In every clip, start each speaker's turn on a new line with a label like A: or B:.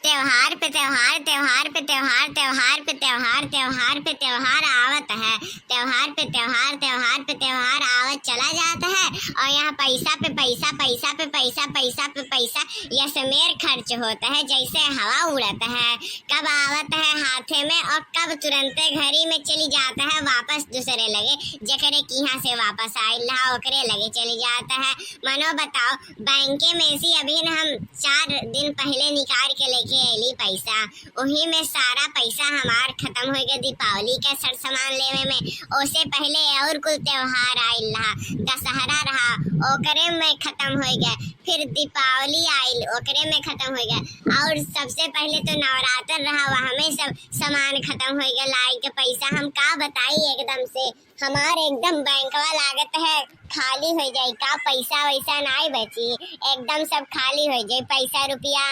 A: त्योहार पे त्योहार, त्योहार पे त्योहार, त्योहार पे त्योहार, त्योहार पे त्योहार आवत है। त्योहार पे त्योहार, त्योहार पे त्योहार आवत चला जाता है और यहाँ पैसा पे पैसा, पैसा पे पैसा, पैसा पे पैसा यसमेर खर्च होता है जैसे हवा उड़ता है। कब आवत है हाथे में और कब तुरंते घड़ी में चली जाता है वापस दूसरे लगे, जकरे की यहाँ से वापस आइल ओकरे लगे चली जाता है। मनो बताओ, बैंके में से अभी हम 4 दिन पहले निकाल के लेके अली पैसा, वही में सारा पैसा हमार खत्म हो गया दीपावली का सर सामान लेवे में। उससे पहले और कुछ त्योहार आइल रहा, दशहरा रहा, ओकरे में खत्म हो गया, फिर दीपावली आइल ओकरे में खत्म हो गया, और सबसे पहले तो नवरात्र रहा, वहाँ में सब सामान खत्म हो गया लाई के पैसा। हम का बताई, एकदम से हमार एकदम बैंकवा लागत है खाली हो जाए, का पैसा वैसा नहीं बची, एकदम सब खाली हो जाए पैसा रुपया।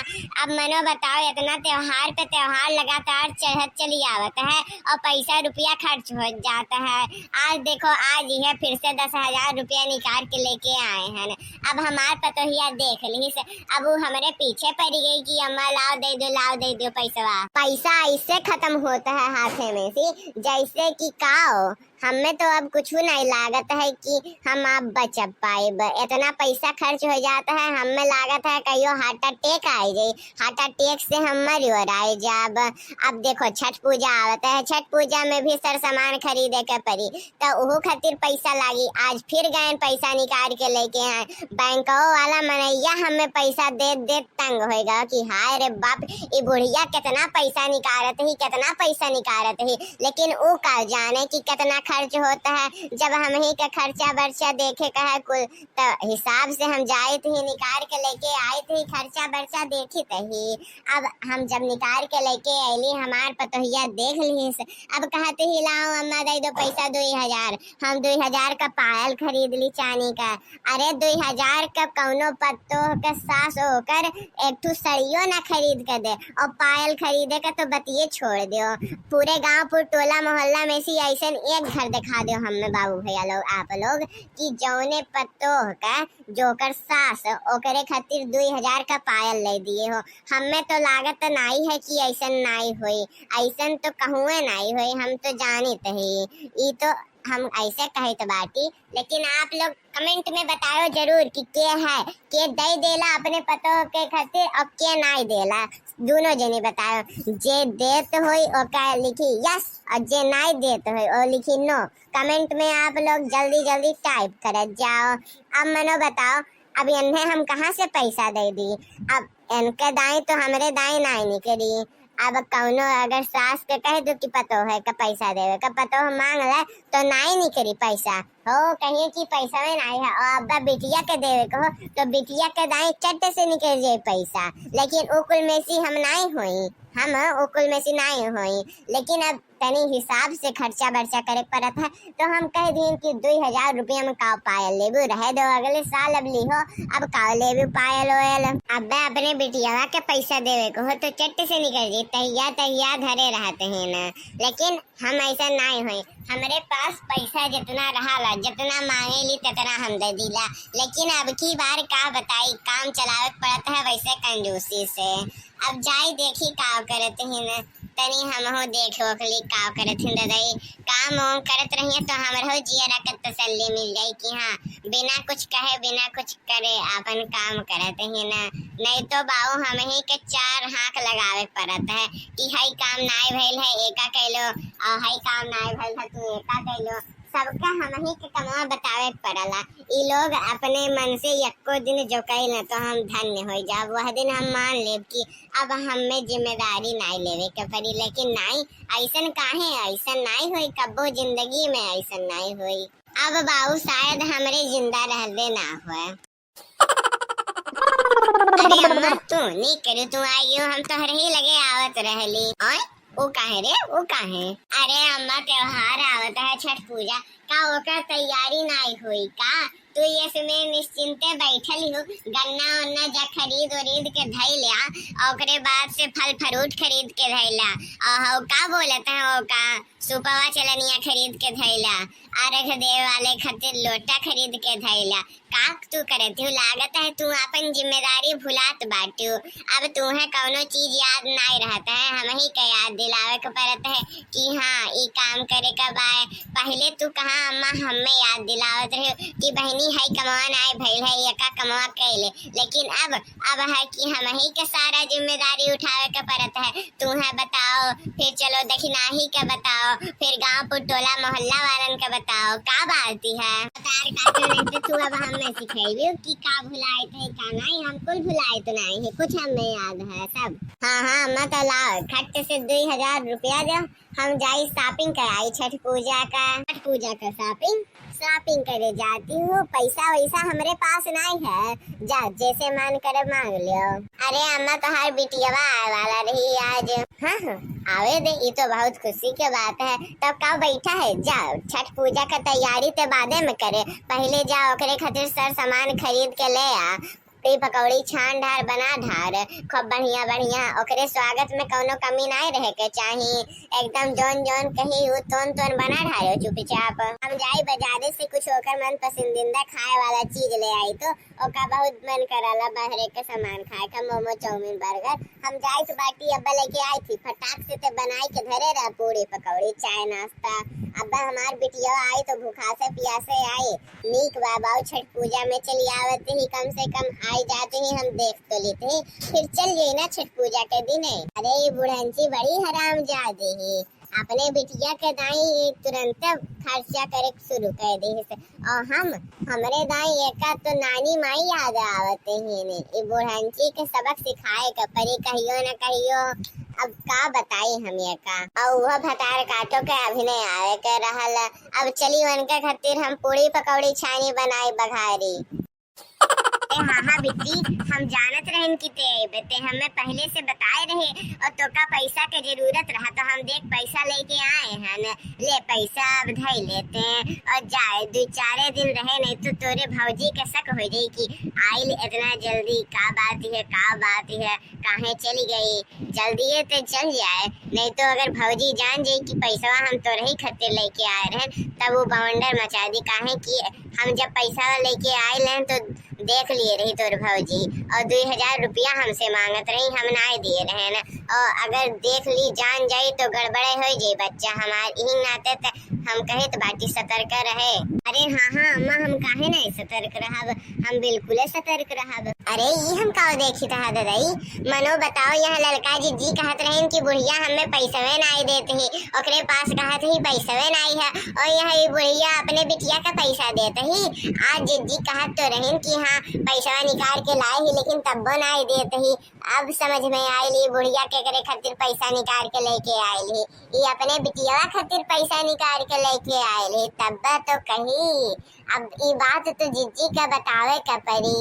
A: अब मनो बताओ, इतना त्योहार पे त्योहार लगातार चढ़त चली आवत है और पैसा रुपया खर्च हो जाता है। आज देखो, आज यह फिर से 10,000 रुपया निकाल के लेके आए हैं। अब हमार पतोहिया देख ली से, अब वो हमारे पीछे पड़ गई कि अम्मा लाओ दे दो, लाओ दे दो पैसा। पैसा ऐसे खत्म होता है हाथे में से जैसे कि काओ हमें तो अब कुछ नहीं लागत है कि हम अब बच पाए। इतना पैसा खर्च हो जाता है, हमें लागत है कहियो हार्ट अटैक आई जाए, हार्ट अटैक से हम मर आए जब। अब देखो छठ पूजा आवत है, छठ पूजा में भी सर सामान खरीदे के पड़ी, तो वो खातिर पैसा लागी। आज फिर गए पैसा निकाल के लेके आए, बैंकों वाला मनैया हमें पैसा दे दे तंग होएगा कि हाय रे बाप, ये बुढ़िया कितना पैसा निकारत ही, कितना पैसा निकारत ही। लेकिन वो का जाने कि कितना खर्च होता है। जब हम ही का खर्चा बर्चा देखे का है कुल, तो हिसाब से हम जाए थे निकाल के लेके आए थे, खर्चा बर्चा देखी ही। अब हम जब निकाल के लेके आईली, हमार पतोहिया देख ली, अब कहते ही लाओ अम्मा दे दो पैसा 2,000। हम 2,000 का पायल खरीद ली चांदी का। अरे 2,000 का कौनो पत्तो का सास होकर एक ठू सड़ियो ना खरीद कर दे, और पायल खरीदे का तो बतिये छोड़ दो। पूरे गांव पूरे टोला मोहल्ला में से ऐसा एक घर दिखा दो हमें बाबू भैया लोग, आप लोग, कि जौने पत्तो का जोकर सास ओकरे खातिर 2,000 का पायल ले दिए हो। हमें तो लागत तो नहीं है कि ऐसा नहीं हुई, ऐसा तो कहूँ नहीं हुई, हम तो जानी ही। ये तो हम ऐसे कहे तो बाटी, लेकिन आप लोग कमेंट में बताओ जरूर कि के है, के दे देला अपने पतो के खातिर और के नहीं देला, दोनों जने बताओ। जे देत होई ओका लिखी यस, और जे नहीं देत होई ओ लिखी नो। कमेंट में आप लोग जल्दी जल्दी टाइप कर जाओ। अब मनो बताओ, अब इन्हें हम कहाँ से पैसा दे दी, अब इनके दाई तो हमारे दाई नहीं निकली। अब कौनो अगर सास के कह दो कि पतो है का पैसा देवे का, पतो मांग ले तो नहीं निकली पैसा हो, कहीं की पैसा में नहीं है। और अब बिटिया के देवे को तो बिटिया के दाई चट्टे से निकल जाए पैसा। लेकिन उकुल में सी हम नहीं हुई, हम उकुल में सी नहीं हुई, लेकिन अब तनी हिसाब से खर्चा बर्चा करे पड़त है। तो हम कह दिए कि 2,000 रुपया में का पायल लेबू, रहे दो अगले साल अब ली हो, अब का लेबू पायल ओयल। अब अपने बिटिया के पैसा देवे को हो तो चट्टे से निकल जाए, तहिया तहिया धरे रहते हैं ना। लेकिन हम ऐसा नहीं हुई, हमारे पास पैसा जितना रहा, जितना मांगे ली तितना हम दे दिला। लेकिन अब की बार का बताई, काम चलावे पड़ता है वैसे कंजूसी से। अब जाई देखी का करते हैं ना, तनी हम हो देखो के का करत हैं दादाई, काम वाम करत रहिए तो हमर हो जियरा के तसल्ली मिल जाई कि हाँ बिना कुछ कहे बिना कुछ करे अपन काम करते हैं ना। नहीं तो बाबू हम ही के 4 हाथ लगावे पड़त है कि हई काम नाय भइल है एका कैलो, और हई काम नाय भइल है तू एका कैलो। सबका हम ही के कमवा बतावे पड़ला। ई लोग अपने मन से एको दिन जो कही न तो हम धन्य हो जाब, वह दिन हम मान लेब कि अब हमें जिम्मेदारी नहीं लेवे के पड़ी। लेकिन नहीं, ऐसा काहे, ऐसा नहीं हुई, कब्बो जिंदगी में ऐसा नहीं हुई। अब बाबू शायद हमरे जिंदा रहते ना हुए। अरे अम्मा तू नहीं करे, तू आई हो, हम तो हर ही लगे आवत रहली। ओए वो काहे रे, वो काहे? अरे अम्मा त्योहार आवत है छठ पूजा का, ओकर तैयारी नहीं हुई का? तू ये समय निश्चिंते बैठल हो, गन्ना वन्ना जा खरीद वरीद के धई लिया, और ओकरे बाद से फल फ्रूट खरीद के धैला, और का बोलत है वो का सुपवा चलनिया खरीद के धैला, अर्घ देव वाले खातिर लोटा खरीद के धैला, का तू करत हूँ? लागत है तू अपन जिम्मेदारी भुलात बाटू। अब तुम्हें कौनो चीज याद नहीं रहता है, हम ही के याद दिलावे के पड़त है कि हाँ ई काम करे का बाय। पहले तू कहाँ अम्मा हमें याद दिलावत रहे कि बहनी है कमवा नहीं भइल है, यका कमवा कैले, लेकिन अब है कि हम ही के सारा जिम्मेदारी उठावे के पड़त है। तुम्हें बताओ, फिर चलो दखिनाही के बताओ, फिर गाँव टोला मोहल्ला वालन के बताओ, का बाती है? तार काटो नहीं तो तू अब हमें सिखाइबी कि का भुलाए थे का नहीं। हम कुल भुलाए तो नहीं है, कुछ हमें याद है सब। हाँ मत लाओ, खट से 2000 रुपया दो, हम जाई शॉपिंग कराई छठ पूजा का शॉपिंग करे जाती हूँ। पैसा वैसा हमरे पास नहीं है, जा जैसे मन करे मांग लियो। अरे अम्मा तो हर बिटियावा आए वाला रही आज। हाँ आवे दे, ये तो बहुत खुशी की बात है। तब का बैठा है, जाओ छठ पूजा का तैयारी ते बादे में करे, पहले जाओ ओकरे खातिर सर सामान खरीद के ले आ। पूरी पकौड़ी छान ढार बना ढार खूब बढ़िया ओकरे स्वागत में कौनो कमी नहीं रहे के चाहिए। एकदम जोन कही हो तोन बना ढारो चुपचाप। हम जाई बाजारे से कुछ ओकर मन पसंदीदा खाए वाला चीज ले आई तो ओका बहुत मन कराला बाहरे के सामान खाए का, मोमो चाउमीन बर्गर। हम जाई तो बाटी अब्बा लेके आई थी, फटाक से ते बनाई के धरे रहा पूरी पकौड़ी चाय नाश्ता। अब्बा हमार बिटिया आई तो भूखा से प्यासे आई। नीक बाबा छठ पूजा में चली आवत ही, कम से कम आई जाते ही हम देख तो लेते ही, फिर चल गई ना छठ पूजा के दिन। अरे बुढ़ंची बड़ी हरामजादी ही, अपने बिटिया के दाई तुरंत खर्चा करे शुरू कर दी। और हमरे दाई एका तो नानी माई याद आवते ही ने। ये बुढ़ंची के सबक सिखाए का परी कहियो न कहियो। अब का बताई हम ये का, और वह भतार काटो के अभिनय आवे के रहल। अब चली उनके खातिर हम पूरी पकौड़ी छानी बनाई बघारी। हाँ बिट्टी, हम जानत रहन कि ते हमें पहले से बताए रहे, और तो का पैसा के जरूरत रहा तो हम देख पैसा लेके आए हैं। ले पैसा अब धई लेते हैं और जाए 2-4 दिन रहे, नहीं तो तोरे भौजी के शक हो जाई कि आई इतना जल्दी का बात है काहे चली गई। जल्दी है तो चल जाए, नहीं तो अगर भौजी जान जाई कि पैसा हम तोरे ही खातिर लेके आए रहे तब वो बवंडर मचा दी। काहे कि हम जब पैसा लेके आए लें तो देख लिए रही तोर भौजी, और 2000 रुपया हमसे मांगत रही, हम ना दिए रहे ना। और अगर देख ली जान जाई तो गड़बड़े हो जाई बच्चा हमार। यही नाते हम कहे तो बाटी सतर्क रहे। अरे हाँ अम्मा, हम काहे नहीं सतर्क रहब, हम बिल्कुल सतर्क रहब। अरे ये हम का देखी था दादाई, मनो बताओ यहाँ लड़का जी कहत रहे कि बुढ़िया हमें पैसवे नहीं देते ही, ओकरे पास कहत ही पैसवे नहीं है, और यहाँ ये बुढ़िया अपने बिटिया का पैसा देते ही। आज जी कहत तो रहे कि हाँ पैसा निकाल के लाए ही, लेकिन तब्बो नहीं देते ही। अब समझ में आयली बुढ़िया के करे खातिर पैसा निकाल के लेके आयली, ये अपने बिटिया खातिर पैसा निकाल के लेके आयली। तब्बा तो कही अब ये बात तो जिज्जी का बतावे का पड़ी।